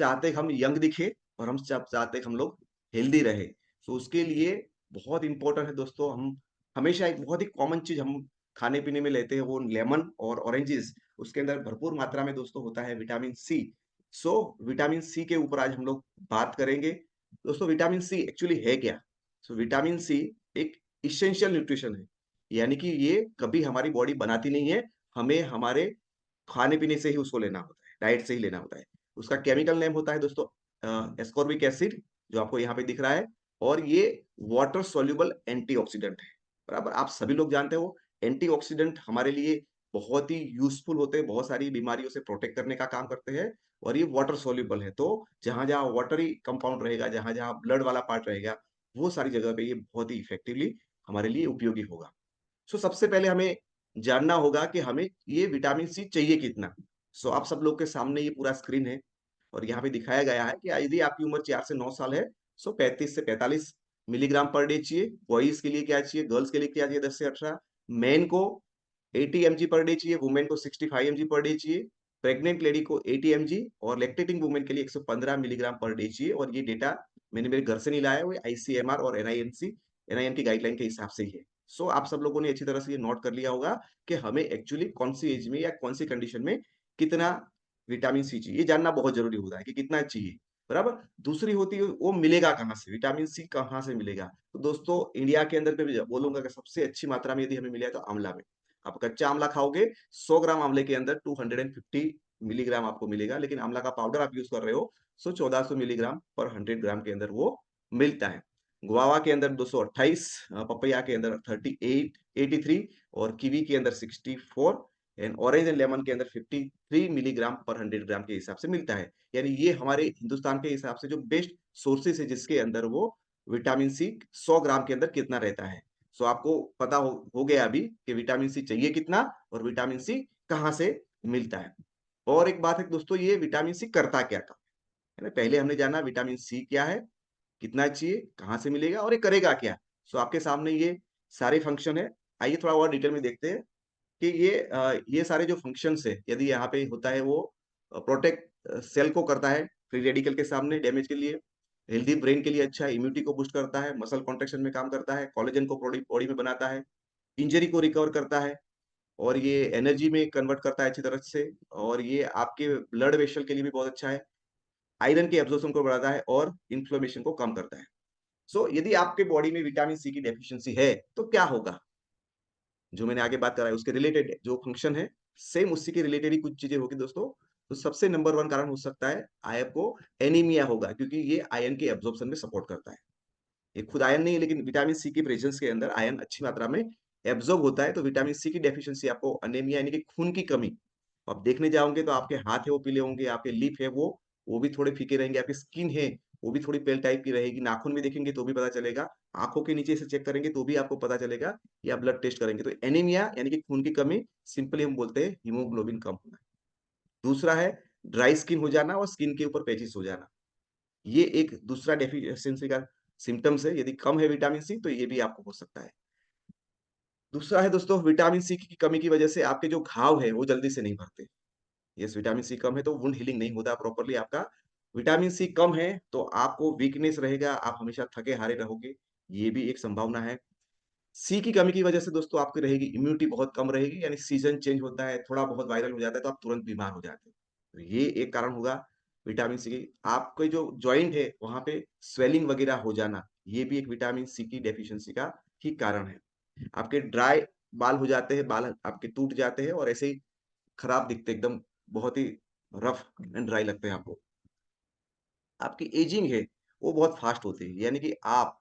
चाहते हैं कि हम यंग दिखे और हम चाहते हैं कि हम लोग हेल्दी रहे। सो उसके लिए बहुत इंपॉर्टेंट है दोस्तों, हम हमेशा एक बहुत ही कॉमन चीज़ हम खाने-पीने में लेते हैं वो लेमन और ऑरेंजेस। उसके अंदर भरपूर मात्रा में दोस्तों होता है vitamin C. So vitamin C के ऊपर आज हम लोग बात करेंगे। दोस्तों विटामिन सी एक्चुअली है क्या? सो विटामिन सी एक एसेंशियल न्यूट्रिशन है। यानी कि ये कभी हमारी बॉडी बनाती नहीं है, हमें हमारे खाने-पीने से ही उसको लेना होता है, डाइट से ही लेना होता है। उसका केमिकल नेम होता है दोस्तों एस्कॉर्बिक एसिड, जो आपको यहाँ पे दिख रहा है, और ये वाटर सॉल्युबल एंटीऑक्सीडेंट है, बराबर? आप सभी लोग जानते हो एंटीऑक्सीडेंट हमारे लिए बहुत ही यूज़फुल होते हैं, बहुत सारी बीमारियों से प्रोटेक्ट करने का काम करते हैं और ये वाटर सॉल्युबल है। तो जहाँ-जहाँ वाटरी कंपाउंड रहेगा, जहाँ-जहाँ ब्लड वाला पार्ट रहेगा, वो सारी जगह पे ये बहुत ही इफेक्टिवली हमारे लिए उपयोगी होगा। सो सबसे पहले हमें जानना होगा कि हमें ये विटामिन सी चाहिए कितना? सो आप सब लोग के सामने ये पूरा स्क्रीन है और यहाँ पे दिखाया गया है कि यदि आपकी उम्र 4 से 9 साल है, सो 35 से 45 मिलीग्राम पर डे चाहिए। बॉयज़ के लिए क्या चाहिए, गर्ल्स के लिए क्या चाहिए 10 से 18, मेन को 80 एमजी पर डे चाहिए, वुमेन को 65 एमजी पर डे चाहिए, प्रेग्नेंट लेडी को 80 एमजी और लैक्टेटिंग वुमेन के लिए 115 मिलीग्राम पर डे चाहिए और ये डेटा मैंने मेरे घर से नहीं लाया है, वो आईसीएमआर और एनआईएम की गाइडलाइन के हिसाब से ही है। सो आप सब लोगों ने अच्छी तरह से ये नोट कर लिया होगा कि हमें एक्चुअली कौन-सी एज में या कौन-सी कंडीशन में कितना विटामिन सी चाहिए, ये जानना बहुत ज़रूरी होता है कि कितना चाहिए, बराबर? दूसरी होती है वो मिलेगा कहाँ से, विटामिन सी कहाँ से मिलेगा? तो दोस्तों इंडिया के अंदर पे भी बोलूँगा कि सबसे अच्छी मात्रा में यदि हमें मिले तो आंवला में। आप कच्चा आंवला खाओगे, 100 ग्राम आंवले के अंदर 250 मिलीग्राम आपको मिलेगा, लेकिन आंवला का पाउडर आप यूज़ कर रहे हो, सो 1400 मिलीग्राम पर 100 ग्राम के अंदर वो मिलता है। गुआवा के अंदर 228, पपैया के अंदर 38 83 और कीवी के अंदर 64 एंड ऑरेंज एंड लेमन के अंदर 53 मिलीग्राम पर 100 ग्राम के हिसाब से मिलता है। यानी ये हमारे हिंदुस्तान के हिसाब से जो बेस्ट सोर्सेस है जिसके अंदर वो विटामिन सी 100 ग्राम के अंदर कितना रहता है। सो आपको पता हो गया अभी कि विटामिन सी चाहिए कितना और विटामिन सी कहाँ से मिलता है। और एक बात है दोस्तों, ये विटामिन सी करता क्या काम है ना? पहले हमने जाना विटामिन सी क्या है, कितना चाहिए, कहाँ से मिलेगा और ये करेगा क्या? सो आपके सामने ये सारे फंक्शन है। आइए थोड़ा और डिटेल में देखते हैं कि ये सारे जो फंक्शंस है, यदि यहाँ पे होता है वो प्रोटेक्ट सेल को करता है फ्री रेडिकल के सामने डैमेज के लिए, हेल्दी ब्रेन के लिए अच्छा है, इम्यूनिटी को बूस्ट करता है, मसल कॉन्ट्रैक्शन में काम करता है, कोलेजन को बॉडी बॉडी में बनाता है, इंजरी को रिकवर करता है और ये एनर्जी में कन्वर्ट करता है अच्छी तरह से और ये आपके ब्लड वेसल के लिए भी बहुत अच्छा है, आयरन के एब्ज़ॉर्प्शन को बढ़ाता है और इन्फ्लेमेशन को कम करता है। सो यदि आपके बॉडी में विटामिन सी की डेफिशिएंसी है, तो क्या होगा? जो मैंने आगे बात कराई उसके रिलेटेड जो फंक्शन है, सेम उसी के रिलेटेड ही कुछ चीज़ें होगी दोस्तों। तो सबसे नंबर 1 कारण हो सकता है आपको एनीमिया होगा क्योंकि ये आयरन के एब्ज़ॉर्प्शन में सपोर्ट करता है। ये खुद आयरन नहीं है लेकिन विटामिन सी की प्रेज़ेंस के अंदर आयरन अच्छी मात्रा में एब्ज़ॉर्ब होता है, तो विटामिन सी की डेफिशिएंसी आपको एनीमिया यानी कि खून की कमी। आप देखने जाओगे तो आपके हाथ है वो पीले होंगे, आपके लिप है वो भी थोड़े फीके रहेंगे, आपकी स्किन है वो भी थोड़ी पेल टाइप की रहेगी, नाखून में देखेंगे तो भी पता चलेगा, आँखों के नीचे से चेक करेंगे तो भी आपको पता चलेगा या ब्लड टेस्ट करेंगे तो एनीमिया यानी कि खून की कमी सिंपली हम बोलते हैं हीमोग्लोबिन कम होना। दूसरा है ड्राई स्किन हो जाना और स्किन के ऊपर पैचेस हो जाना। ये एक दूसरा डेफिशिएंसी का सिम्पटम्स है, यदि कम है विटामिन सी तो ये भी आपको हो सकता है। दूसरा है दोस्तों विटामिन सी की कमी की वजह से आपके जो घाव है वो जल्दी से नहीं भरते। यस, विटामिन सी कम है तो वुंड हीलिंग नहीं होता प्रॉपर्ली आपका। विटामिन सी कम है तो आपको वीकनेस रहेगा, आप हमेशा थके-हारे रहोगे, ये भी एक संभावना है। सी की कमी की वजह से दोस्तों आपकी रहेगी इम्यूनिटी बहुत कम रहेगी, यानी सीज़न चेंज होता है, थोड़ा बहुत वायरल हो जाता है तो आप तुरंत बीमार हो जाते हैं। तो ये एक कारण होगा विटामिन सी की। आपके जो जॉइंट है वहाँ पे स्वेलिंग वगैरह हो जाना, ये भी एक विटामिन सी की डेफिशिएंसी का ही कारण है। आपके ड्राई बाल हो जाते हैं, बाल आपके टूट जाते हैं और ऐसे ही खराब दिखते हैं एकदम, बहुत ही रफ एंड ड्राई लगते हैं आपको। आपकी एजिंग है, वो बहुत फ़ास्ट होती है, यानी कि आप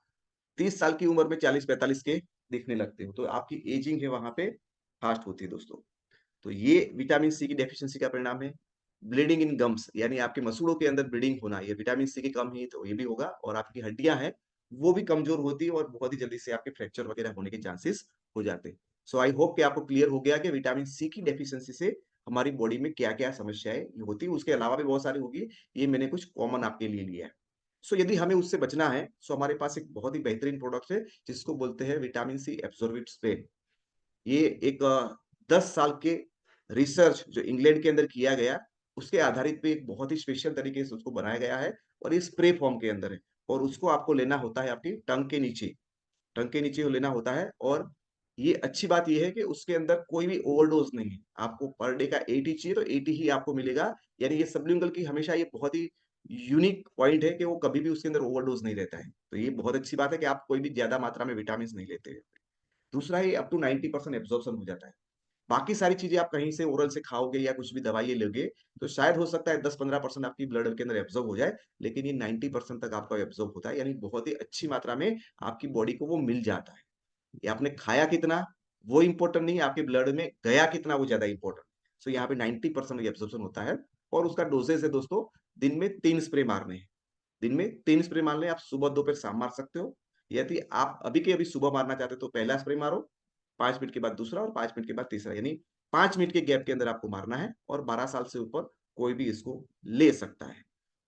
30 साल की उम्र में 40-45 के दिखने लगते हो, तो आपकी एजिंग है वहाँ पे फ़ास्ट होती है दोस्तों। तो ये विटामिन सी की डेफिशिएंसी का परिणाम है। ब्लीडिंग इन गम्स यानी आपके मसूड़ों के अंदर ब्लीडिंग होना, ये विटामिन सी की कम ही तो ये भी होगा और आपकी हड्डियाँ हैं, वो भी कमज़ोर होती है और बहुत ही जल्दी से आपके फ्रैक्चर वगैरह होने के चांसेस हो जाते हैं। सो आई होप कि आपको क्लियर हो गया कि विटामिन सी की डेफिशिएंसी से हमारी बॉडी में क्या-क्या समस्याएँ होती हैं, उसके अलावा भी बहुत सारी होगी, ये मैंने कुछ कॉमन आपके लिए लिया है। सो यदि हमें उससे बचना है, सो हमारे पास एक बहुत ही बेहतरीन प्रोडक्ट है, जिसको बोलते हैं विटामिन सी एब्ज़ॉर्बिट स्प्रे। ये एक 10 साल के रिसर्च जो इंग्लैंड के अंदर किया गया, उसके आधारित पे एक बहुत ही स्पेशल तरीके से उसको बनाया गया है और ये स्प्रे फॉर्म के अंदर है और उसको आपको लेना होता है आपकी टंग के नीचे लेना होता है और ये अच्छी बात ये है कि उसके अंदर कोई भी ओवरडोज़ नहीं है। आपको पर डे का 80 चाहिए तो 80 ही आपको मिलेगा। यानी ये सबलिंगुअल की हमेशा ये बहुत ही यूनिक पॉइंट है कि वो कभी भी उसके अंदर ओवरडोज़ नहीं रहता है। तो ये बहुत अच्छी बात है कि आप कोई भी ज़्यादा मात्रा में विटामिन्स नहीं लेते हैं। दूसरा ये अप टू 90% एब्ज़ॉर्प्शन हो जाता है। बाकी सारी चीज़ें आप कहीं से ओरल से खाओगे या कुछ भी दवाइयाँ लोगे, तो शायद हो सकता है 10-15% आपकी ब्लड के अंदर एब्ज़ॉर्ब हो जाए, लेकिन ये 90% तक आपका एब्ज़ॉर्ब होता है, यानी बहुत ही अच्छी मात्रा में आपकी बॉडी को वो मिल जाता है। ये आपने खाया कितना, वो इम्पोर्टेंट नहीं है, आपके ब्लड में गया कितना वो ज़्यादा इम्पोर्टेंट। सो यहाँ पे 90% एब्ज़ॉर्प्शन होता है और उसका डोसेज है दोस्तों, दिन में 3 स्प्रे मारने हैं। दिन में 3 स्प्रे मार लें, आप सुबह, दोपहर, शाम मार सकते हो। यदि आप अभी के अभी सुबह मारना चाहते हो तो पहला स्प्रे मारो, 5 मिनट के बाद दूसरा और 5 मिनट के बाद तीसरा, यानी 5 मिनट के गैप के अंदर आपको मारना है और 12 साल से ऊपर कोई भी इसको ले सकता है।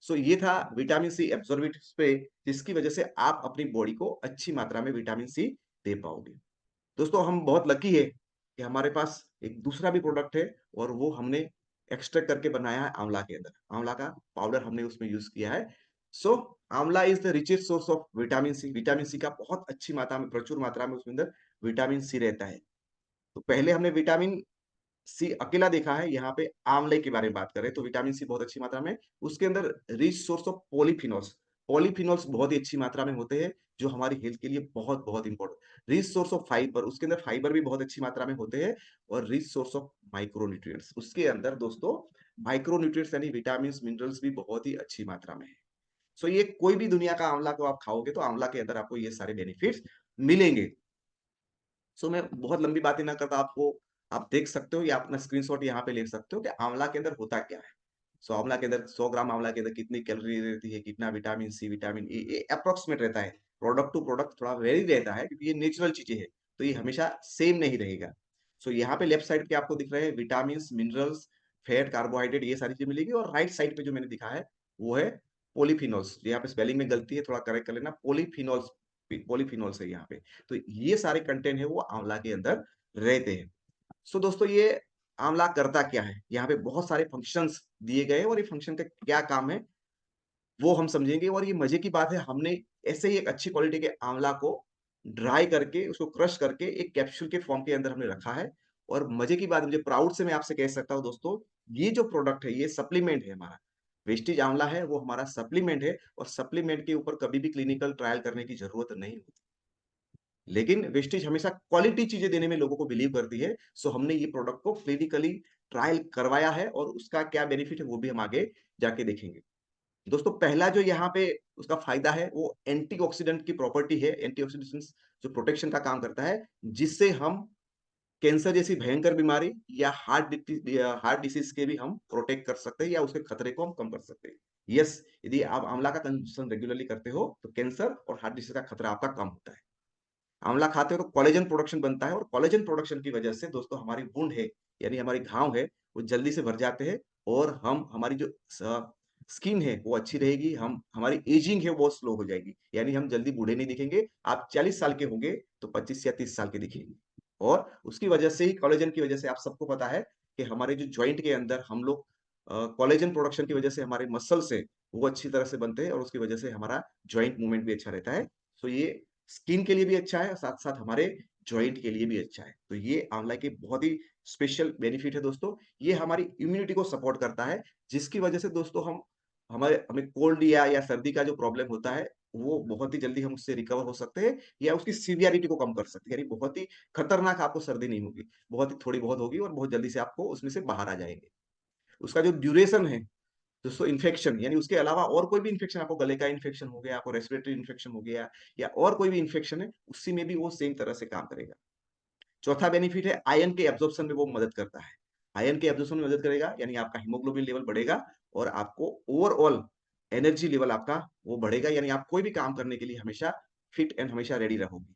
सो ये था विटामिन सी एब्ज़ॉर्बिट स्प्रे, जिसकी वजह से आप अपनी बॉडी को अच्छी मात्रा में विटामिन सी दे पाओगे। दोस्तों हम बहुत लकी है कि हमारे पास एक दूसरा भी प्रोडक्ट है और वो हमने एक्सट्रैक्ट करके बनाया है आंवला के अंदर। आंवला का पाउडर हमने उसमें यूज़ किया है। So amla is the richest source of vitamin C. Vitamin C का बहुत अच्छी मात्रा में, प्रचुर मात्रा में उसके अंदर विटामिन सी रहता है। तो पहले हमने विटामिन सी अकेला देखा है, यहाँ पे आंवले के बारे में बात करें तो विटामिन सी बहुत अच्छी मात्रा में, उसके अंदर rich source of polyphenols, polyphenols बहुत ही अच्छी मात्रा में होते हैं, जो हमारी हेल्थ के लिए बहुत-बहुत important. Rich source of fibre, उसके अंदर फाइबर भी बहुत अच्छी मात्रा में होते हैं और रिच सोर्स ऑफ माइक्रोन्यूट्रिएंट्स, उसके अंदर दोस्तों माइक्रोन्यूट्रिएंट्स यानी विटामिन्स, मिनरल्स भी बहुत ही अच्छी मात्रा में है। सो ये कोई भी दुनिया का आंवला को आप खाओगे तो आंवला के अंदर आपको ये सारे बेनिफिट्स मिलेंगे। सो मैं बहुत लंबी बातें ना करता आपको आप देख सकते हो या अपना स्क्रीनशॉट यहाँ पे ले सकते हो कि आंवला के अंदर होता क्या है। सो आंवला के अंदर 100 ग्राम आंवला के अंदर कितनी कैलोरी रहती है, कितना विटामिन सी, विटामिन ए, ये अप्रॉक्सिमेट रहता है। प्रोडक्ट टू प्रोडक्ट थोड़ा वेरी रहता है क्योंकि ये नेचुरल चीज़ें हैं, तो ये हमेशा सेम नहीं रहेगा। सो यहाँ पे लेफ्ट साइड पे आपको दिख रहे हैं विटामिन्स, मिनरल्स, फैट, कार्बोहाइड्रेट ये सारी चीज़ें मिलेगी और राइट साइड पे जो मैंने दिखा है, वो है पॉलीफिनोल्स। यहाँ पे स्पेलिंग में गलती है, थोड़ा करेक्ट कर लेना। पॉलीफिनोल्स है यहाँ पे। तो ये सारे कंटेंट है वो आंवला के अंदर रहते हैं। सो दोस्तों ये आंवला करता क्या है? यहाँ पे बहुत सारे फंक्शंस दिए गए हैं और ये फंक्शन का क्या काम है, वो हम समझेंगे और ये मज़े की बात है हमने ऐसे ही एक अच्छी क्वालिटी के आंवला को ड्राई करके, उसको क्रश करके एक कैप्सूल के फॉर्म के अंदर हमने रखा है और मज़े की बात मुझे प्राउड से मैं आपसे कह सकता हूँ दोस्तों, ये जो प्रोडक्ट है, ये सप्लीमेंट है हमारा। वेस्टीज आंवला है, वो हमारा सप्लीमेंट है और सप्लीमेंट के ऊपर कभी भी क्लिनिकल ट्रायल करने की ज़रूरत नहीं होती। लेकिन वेस्टेज हमेशा क्वालिटी चीज़ें देने में लोगों को बिलीव करती है। सो हमने ये प्रोडक्ट को क्लिनिकली ट्रायल करवाया है और उसका क्या बेनिफिट है वो भी हम आगे जाके देखेंगे। दोस्तों पहला जो यहाँ पे उसका फ़ायदा है वो एंटीऑक्सीडेंट की प्रॉपर्टी है। एंटीऑक्सीडेंट्स जो प्रोटेक्शन का काम करता है, जिससे हम कैंसर जैसी भयंकर बीमारी या हार्ट डिसीज़ के भी हम प्रोटेक्ट कर सकते हैं या उसके खतरे को हम कम कर सकते हैं। यस, यदि आप आंवला का कंज़म्पशन रेगुलरली करते हो, तो कैंसर और हार्ट डिसीज़ का खतरा आपका कम होता है। आंवला खाते हो तो कोलेजन प्रोडक्शन बनता है और कोलेजन प्रोडक्शन की वजह से दोस्तों हमारी वुंड है, यानी हमारी घाव है, वो जल्दी से भर जाते हैं और हम हमारी जो स्किन है वो अच्छी रहेगी, हम हमारी एजिंग है वो स्लो हो जाएगी, यानी हम जल्दी बूढ़े नहीं दिखेंगे। आप 40 साल के होंगे तो 25 या 30 साल के दिखेंगे और उसकी वजह से ही कोलेजन की वजह से आप सबको पता है कि हमारे जो जॉइंट के अंदर हम लोग कोलेजन प्रोडक्शन की वजह से हमारे मसल्स है वो अच्छी तरह से बनते हैं और उसकी वजह से हमारा जॉइंट मूवमेंट भी अच्छा रहता है। सो ये स्किन के लिए भी अच्छा है, साथ-साथ हमारे जॉइंट के लिए भी अच्छा है। तो ये आंवला के बहुत ही स्पेशल बेनिफिट है दोस्तों। ये हमारी इम्यूनिटी को सपोर्ट करता है, जिसकी वजह से दोस्तों हमें कोल्ड या सर्दी का जो प्रॉब्लम होता है, वो बहुत ही जल्दी हम उससे रिकवर हो सकते हैं या उसकी सीवियरिटी को कम कर सकते हैं। यानी बहुत ही खतरनाक आपको सर्दी नहीं होगी, बहुत ही थोड़ी बहुत होगी और बहुत जल्दी से आपको उसमें से बाहर आ जाएँगे। उसका जो ड्यूरेशन है दोस्तों इन्फेक्शन यानी उसके अलावा और कोई भी इन्फेक्शन आपको गले का इन्फेक्शन हो गया, आपको रेस्पिरेटरी इन्फेक्शन हो गया या और कोई भी इन्फेक्शन है, उसी में भी वो सेम तरह से काम करेगा। चौथा बेनिफिट है आयरन के एब्ज़ॉर्प्शन में वो मदद करता है। आयरन के एब्ज़ॉर्प्शन में मदद करेगा यानी आपका हीमोग्लोबिन लेवल बढ़ेगा और आपको ओवरऑल एनर्जी लेवल आपका वो बढ़ेगा यानी आप कोई भी काम करने के लिए हमेशा फिट एंड हमेशा रेडी रहोगे।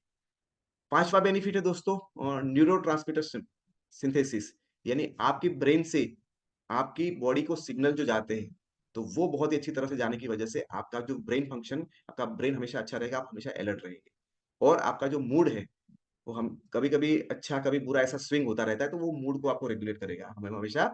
5वां बेनिफिट है दोस्तों न्यूरोट्रांसमीटर सिंथेसिस यानी आपकी ब्रेन से आपकी बॉडी को सिग्नल जो जाते हैं, तो वो बहुत ही अच्छी तरह से जाने की वजह से आपका जो ब्रेन फंक्शन आपका ब्रेन हमेशा अच्छा रहेगा, आप हमेशा अलर्ट रहेंगे। और आपका जो मूड है, वो हम कभी-कभी अच्छा, कभी बुरा ऐसा स्विंग होता रहता है, तो वो मूड को आपको रेगुलेट करेगा। हम हमेशा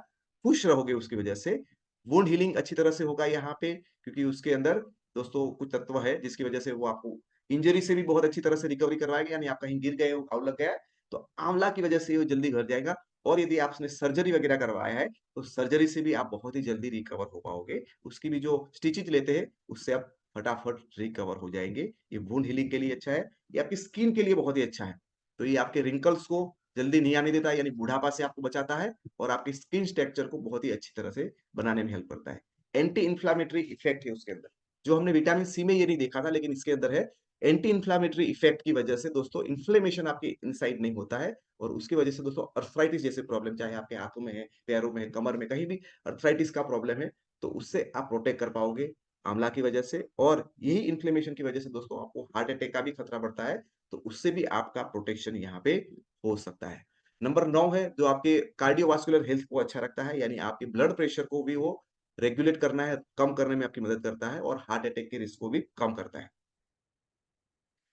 खुश रहोगे उसकी वजह से वुंड हीलिंग अच्छी तरह से होगा यहाँ पे, क्योंकि उसके अंदर दोस्तों कुछ तत्व है जिसकी वजह से वो आपको इंजरी से भी बहुत अच्छी तरह से रिकवरी करवाएगा। यानी आप कहीं गिर गए हो, घाव लग गया है, तो आंवला की वजह से वो जल्दी भर जाएगा। और यदि आपने सर्जरी वगैरह करवाया है, तो सर्जरी से भी आप बहुत ही जल्दी रिकवर हो पाओगे। उसकी भी जो स्टिचेज़ लेते हैं, उससे आप फटाफट रिकवर हो जाएँगे। ये वुंड हीलिंग के लिए अच्छा है, ये आपकी स्किन के लिए बहुत ही अच्छा है। तो ये आपके रिंकल्स को जल्दी नहीं आने देता, यानी बुढ़ापा से आपको बचाता है और आपकी स्किन स्ट्रक्चर को बहुत ही अच्छी तरह से बनाने में हेल्प करता है। एंटी इन्फ्लेमेटरी इफेक्ट है उसके अंदर, जो हमने विटामिन सी में ये नहीं देखा था, लेकिन इसके अंदर है। एंटी इन्फ्लेमेटरी इफेक्ट की वजह से दोस्तों इन्फ्लेमेशन आपके इनसाइड नहीं होता है, और उसकी वजह से दोस्तों अर्थराइटिस जैसे प्रॉब्लम, चाहे आपके हाथों में है, पैरों में है, कमर में, कहीं भी अर्थराइटिस का प्रॉब्लम है, तो उससे आप प्रोटेक्ट कर पाओगे आंवला की वजह से। और यही इन्फ्लेमेशन की वजह से दोस्तों आपको हार्ट अटैक का भी खतरा बढ़ता है, तो उससे भी आपका प्रोटेक्शन यहाँ पे हो सकता है। नंबर 9 है जो आपके कार्डियोवास्कुलर हेल्थ को अच्छा रखता है, यानी आपके ब्लड प्रेशर को भी वो रेगुलेट करना है, कम करने में आपकी मदद करता है, और हार्ट अटैक के रिस्क को भी कम करता है।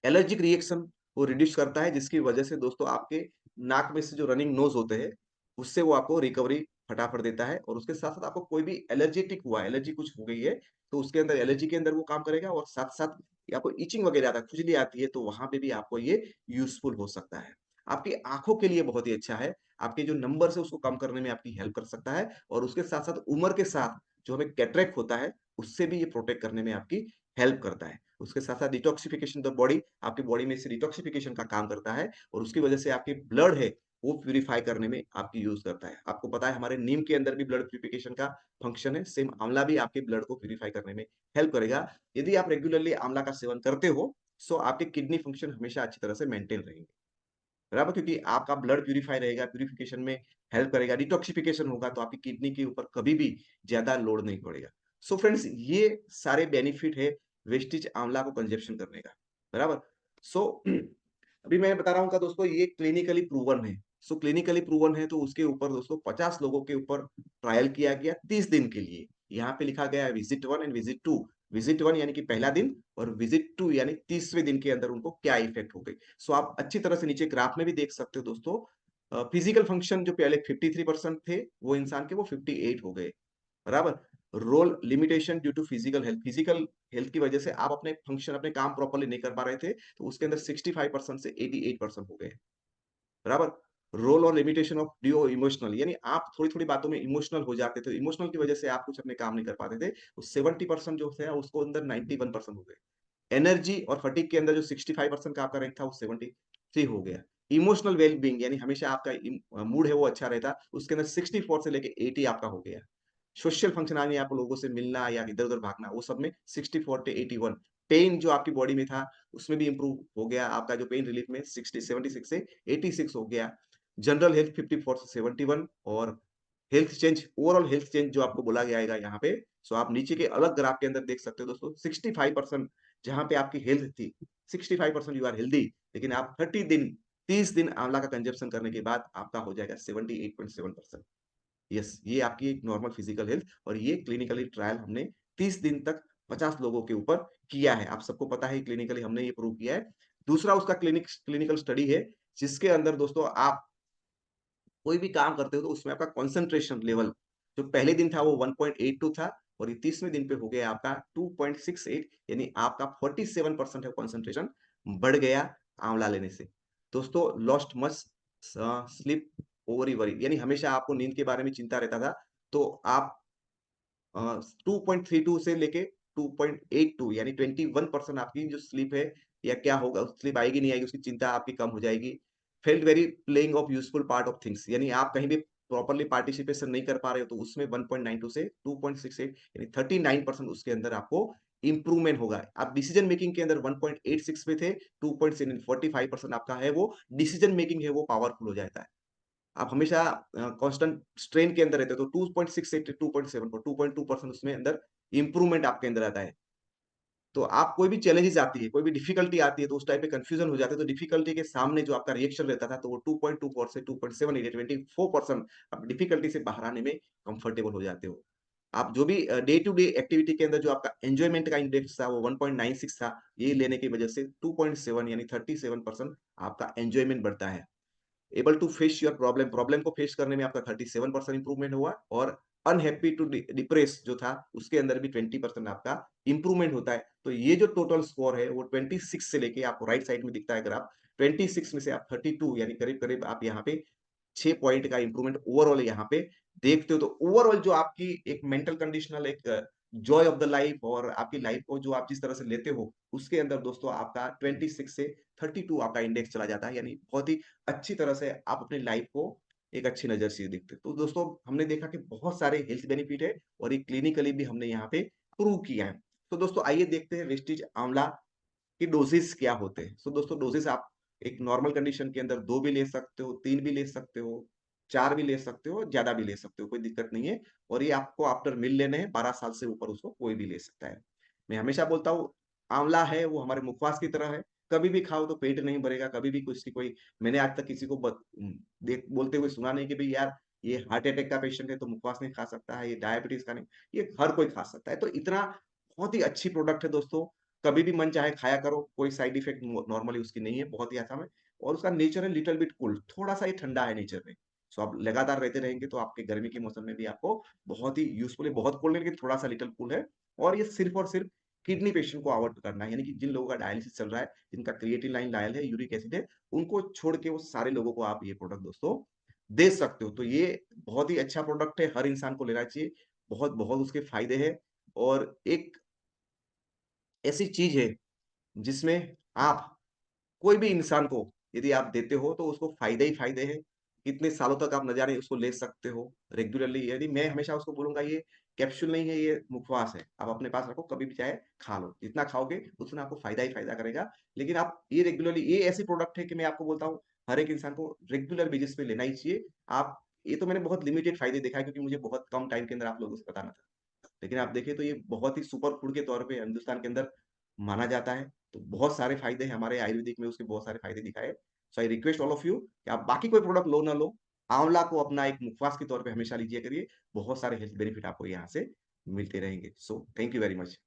एलर्जिक रिएक्शन वो रिड्यूस करता है, जिसकी वजह से दोस्तों आपके नाक में से जो रनिंग नोज़ होते हैं, उससे वो आपको रिकवरी फटाफट देता है। और उसके साथ-साथ आपको कोई भी एलर्जेटिक हुआ है, एलर्जी कुछ हो गई है, तो उसके अंदर एलर्जी के अंदर वो काम करेगा, और साथ-साथ आपको इचिंग वगैरह आता है, खुजली आती है, तो वहाँ पे भी आपको ये यूज़फुल हो सकता है। आपकी आँखों के लिए बहुत ही अच्छा है, आपके जो नंबर्स है उसको कम करने में आपकी हेल्प कर सकता है, और उसके साथ-साथ उम्र के साथ जो हमें कैटरेक्ट होता है, उससे भी ये प्रोटेक्ट करने में आपकी हेल्प करता है। उसके साथ-साथ डिटॉक्सिफिकेशन द बॉडी, आपकी बॉडी में से डिटॉक्सिफिकेशन का काम करता है, और उसकी वजह से आपकी ब्लड है, वो प्यूरिफाई करने में आपकी यूज़ करता है। आपको पता है हमारे नीम के अंदर भी ब्लड प्यूरिफिकेशन का फंक्शन है, सेम आंवला भी आपके ब्लड को प्यूरिफाई करने में हेल्प करेगा। यदि आप रेगुलरली आंवला का सेवन करते हो, सो आपके किडनी फंक्शन हमेशा अच्छी तरह से मेंटेन रहेंगे। बराबर? क्योंकि आपका ब्लड प्यूरिफाई रहेगा, प्यूरिफिकेशन में हेल्प करेगा, डिटॉक्सिफिकेशन होगा, तो आपकी किडनी के ऊपर कभी भी ज़्यादा लोड नहीं पड़ेगा। सो फ्रेंड्स, ये सारे बेनिफिट है वेस्टीज आंवला को कंजप्शन करने का, बराबर? सो अभी मैं बता रहा हूँ का दोस्तों, ये क्लिनिकली प्रूवन है। सो क्लिनिकली प्रूवन है, तो उसके ऊपर दोस्तों 50 लोगों के ऊपर ट्रायल किया गया 30 दिन के लिए। यहाँ पे लिखा गया है विजिट 1 एंड विजिट 2। विजिट 1 यानी कि पहला दिन, और विजिट 2 यानी 30वें दिन के अंदर उनको क्या इफेक्ट हो गई। सो आप अच्छी तरह से नीचे ग्राफ में भी देख सकते हो दोस्तों, फिजिकल फंक्शन जो पहले 53% थे, वो इंसान के वो 58 हो गए, बराबर? Role limitation due to physical health की वजह से आप अपने फंक्शन, अपने काम प्रॉपर्ली नहीं कर पा रहे थे, तो उसके अंदर 65% से 88% हो गए, बराबर? रोल और लिमिटेशन ऑफ ड्यू इमोशनल, यानी आप थोड़ी-थोड़ी बातों में इमोशनल हो जाते थे, इमोशनल की वजह से आप कुछ अपने काम नहीं कर पाते थे, तो 70% जो थे उसको अंदर 91% हो गए। एनर्जी और फटीग के अंदर जो 65% का आपका रैंक था, वो 73 हो गया। इमोशनल वेल बीइंग, यानी हमेशा आपका मूड है वो अच्छा रहता, उसके अंदर 64 से लेके 80 आपका हो गया। सोशल फंक्शन, यानी आप लोगों से मिलना या इधर-उधर भागना, वो सब में 64 टू 81। पेन जो आपकी बॉडी में था, उसमें भी इम्प्रूव हो गया। आपका जो पेन रिलीफ में 60 76 से 86 हो गया। जनरल हेल्थ 54 से 71, और health change, overall health change जो आपको बोला गया है यहाँ पे, सो आप नीचे के अलग ग्राफ के अंदर देख सकते हो दोस्तों, 65% जहाँ पे आपकी हेल्थ थी, 65% यू आर हेल्दी, लेकिन आप 30 दिन आंवला का कंजप्शन करने के बाद आपका हो जाएगा 78.7%। यस, ये आपकी एक नॉर्मल फिजिकल हेल्थ, और ये क्लिनिकली ट्रायल हमने 30 दिन तक 50 लोगों के ऊपर किया है। आप सबको पता है क्लिनिकली हमने ये प्रूव किया है। दूसरा उसका क्लिनिकल स्टडी है, जिसके अंदर दोस्तों आप कोई भी काम करते हो, तो उसमें आपका कंसंट्रेशन लेवल जो पहले दिन था वो 1.82 था, और ये 30वें दिन पे हो गया आपका 2.68, यानी आपका 47% है कंसंट्रेशन बढ़ गया आंवला लेने से। दोस्तों, lost much sleep over worry, यानी हमेशा आपको नींद के बारे में चिंता रहता था, तो आप 2.32 से लेके 2.82, यानी 21% आपकी जो स्लीप है, या क्या होगा, स्लीप आएगी नहीं आएगी उसकी चिंता आपकी कम हो जाएगी। Felt very playing of useful part of things, यानी आप कहीं भी प्रॉपर्ली पार्टिसिपेशन नहीं कर पा रहे हो, तो उसमें 1.92 से 2.68, यानी 39% उसके अंदर आपको इंप्रूवमेंट होगा। आप डिसीजन मेकिंग के अंदर 1.86 पे थे, 2.7 45% आपका है वो डिसीजन मेकिंग है वो पावरफुल हो जाता है। आप हमेशा कांस्टेंट स्ट्रेन के अंदर रहते हो, तो 2.68 2.74 2.2% उसमें अंदर इम्प्रूवमेंट आपके अंदर आता है। तो आप कोई भी चैलेंजेस आती है, कोई भी डिफिकल्टी आती है, तो उस टाइम पे कन्फ्यूजन हो जाते हैं, तो डिफिकल्टी के सामने जो आपका रिएक्शन रहता था, तो वो 2.24 से 2.78 24% आप डिफिकल्टी से बाहर आने में कंफर्टेबल हो जाते हो। आप जो भी डे टू डे एक्टिविटी के अंदर जो आपका एन्जॉयमेंट का इंडेक्स था, वो 1.96 था, ये लेने की वजह से 2.7 यानी 37% आपका एन्जॉयमेंट बढ़ता है। Able to face your problem, problem को फेस करने में आपका 37% इंप्रूवमेंट हुआ, और अनहैप्पी टू डिप्रेस जो था, उसके अंदर भी 20% आपका इंप्रूवमेंट होता है। तो ये जो टोटल स्कोर है वो 26 से लेके आपको राइट साइड में दिखता है ग्राफ, 26 में से आप 32 यानी करीब-करीब आप यहाँ पे 6 पॉइंट का इंप्रूवमेंट ओवरऑल यहाँ पे देखते हो। तो ओवरऑल जो आपकी एक मेंटल कंडीशनल एक जॉय ऑफ द लाइफ और आपकी लाइफ को जो आप जिस तरह से लेते हो, उसके अंदर दोस्तों आपका 26 से 32 आपका इंडेक्स चला जाता है। यानी बहुत ही अच्छी तरह से आप अपनी लाइफ को एक अच्छी नज़र से देखते हो। तो दोस्तों हमने देखा कि बहुत सारे हेल्थ बेनिफिट है और ये क्लिनिकली भी हमने यहाँ पे प्रूव किया है। तो दोस्तों आइए देखते हैं वेस्टीज आंवला कि डोसेज़ क्या होते हैं? सो दोस्तों डोसेज़ आप एक नॉर्मल कंडीशन के अंदर 2 भी ले सकते हो, 3 भी ले सकते हो, 4 भी ले सकते हो, ज़्यादा भी ले सकते हो, कोई दिक्कत नहीं है और ये आपको आफ्टर मील लेने हैं, 12 साल से ऊपर उसको कोई भी ले सकता है। मैं हमेशा बोलता हूँ, आँवला है वो हमारे मुखवास की तरह है, कभी भी खाओ तो पेट नहीं भरेगा, कभी भी किसी कोई मैंने आज तक किसी को देख बोलते हुए सुना नहीं कि भई यार ये हार्ट अटैक का पेशेंट है तो मुखवास नहीं खा सकता है, ये डायबिटीज़ का नहीं, ये हर कोई खा सकता है। तो इतना बहुत ही अच्छी प्रोडक्ट है दोस्तों, कभी भी मन चाहे खाया करो, कोई साइड इफेक्ट नॉर्मली उसकी नहीं है, बहुत ही आसान है और उसका नेचर है लिटिल बिट कूल, थोड़ा-सा ये ठंडा है नेचर में। सो आप लगातार रहते रहेंगे तो आपके गर्मी के मौसम में भी आपको बहुत ही यूज़फुल है, बहुत कूल नहीं लेकिन थोड़ा-सा लिटिल कूल है और ये सिर्फ़ और सिर्फ़ किडनी पेशेंट को अवॉइड करना है, यानी कि जिन लोगों का डायलिसिस चल रहा है, जिनका क्रिएटिनिन लायल है, यूरिक एसिड है, उनको छोड़ के वो सारे लोगों को आप ये प्रोडक्ट दोस्तों दे सकते हो। तो ये बहुत ही अच्छा प्रोडक्ट है, हर इंसान को लेना चाहिए, बहुत-बहुत उसके फ़ायदे हैं और एक ऐसी चीज़ है जिसमें आप कोई भी इंसान को यदि आप देते हो तो उसको फ़ायदे ही फ़ायदे हैं। कितने सालों तक आप न जाने उसको ले सकते हो रेगुलरली यदि मैं हमेशा उसको बोलूँगा ये कैप्सूल नहीं है, ये मुखवास है। आप अपने पास रखो कभी भी चाहे खा लो। जितना खाओगे उतना आपको फ़ायदा ही फ़ायदा करेगा। लेकिन आप ये रेगुलरली ये ऐसी प्रोडक्ट है कि मैं आपको बोलता हूँ हर एक इंसान को रेगुलर बेसिस पे लेना ही चाहिए। आप ये तो मैंने बहुत लिमिटेड फ़ायदे देखा है क्योंकि मुझे बहुत कम टाइम के अंदर आप लोगों से बताना था। लेकिन आप देखें तो ये बहुत ही सुपर फूड के तौर पे हिंदुस्तान के अंदर माना जाता है। तो बहुत सारे फ़ायदे हैं हमारे आयुर्वेदिक में उसके बहुत सारे फ़ायदे दिखाए। So I request all of you कि आप बाकी कोई प्रोडक्ट लो ना लो, आंवला को अपना एक मुखवास के तौर पे हमेशा लीजिए करिए। बहुत सारे हेल्थ बेनिफिट आपको यहाँ से मिलते रहेंगे। So thank you very much.